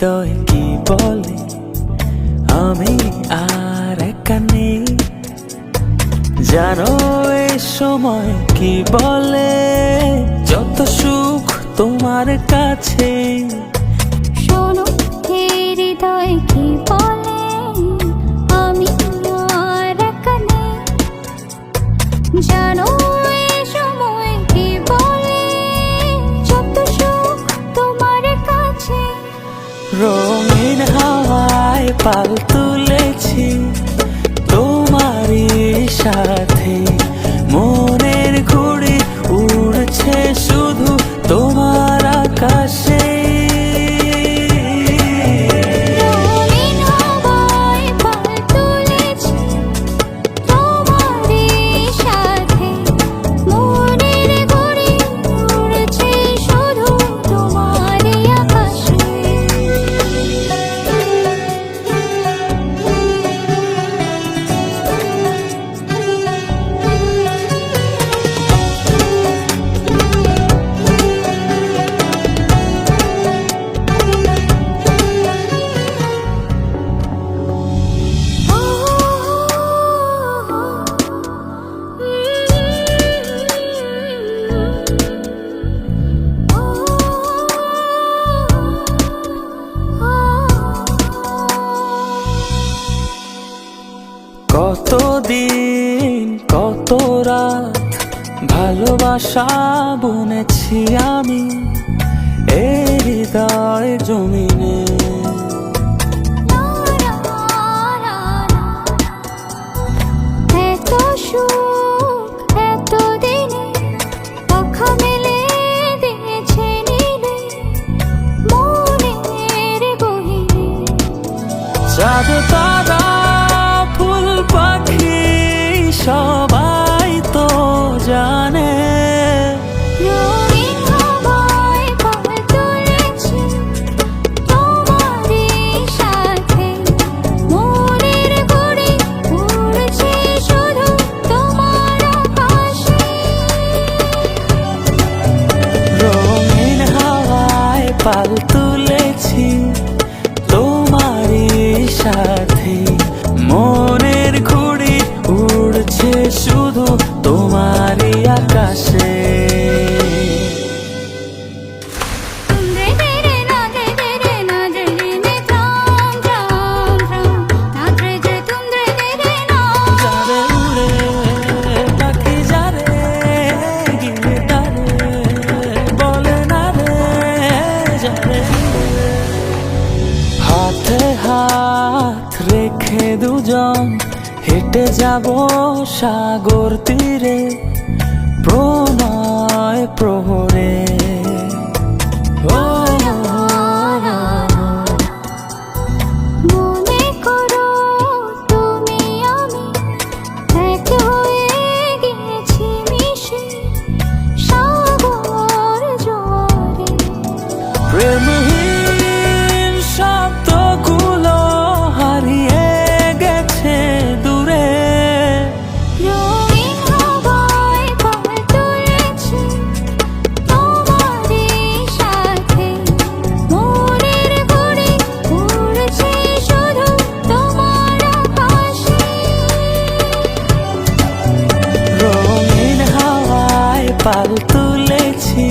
হৃদয় কি বলে আমি আর একা নেই। জানো এই সময় কি বলে যত সুখ তোমার কাছে। শোনো হৃদয় কি বলে আমি আর একা নেই। জানো এই সময় কি বলে যত সুখ তোমার কাছে। রঙিন হাওয়ায় পাল তুলেছি তোমারই সাথে, মনের ঘুড়ি উড়ছে শুধু তোমার আকাশে। রঙিন হাওয়ায় পাল তুলেছি তোমারই সাথে, মনের ঘুড়ি উড়ছে শুধু তোমারই আকাশে। কতদিন কত রাত ভালোবাসা বুনেছি আমি এই হৃদয় জমিনে। এত সুখ এত দিনে পাখা মেলে দিয়েছে নীলে মনের গহীনে। চাঁদ তারা ফুল পাখি সবাই তো জানে। রঙিন হাওয়ায় পাল তুলেছি তোমারই সাথে, মনের ঘুড়ি উড়ছে শুধু তোমার আকাশে। রঙিন হাওয়ায় পাল তুলেছি তোমারই সাথে, মনের ঘুড়ি উড়ছে শুধু তোমারই আকাশে। যারে উড়ে পাখি যারে গিয়ে তারে বলে না রে যারে। হাতে হাত রেখে দুজন হেঁটে যাব সাগর তীরে প্রণয় প্রহরে। মনে করো তুমি আমি এক হয়ে গিয়েছি মিশে সাগর জোয়ারে। প্রেমহীন শব্দগুলো হারিয়ে গেছে দূরে। রঙিন হাওয়ায় পাল তুলেছি তোমারই সাথে, মনের ঘুড়ি উড়ছে শুধু তোমার আকাশে। রঙিন হাওয়ায় পাল তুলেছি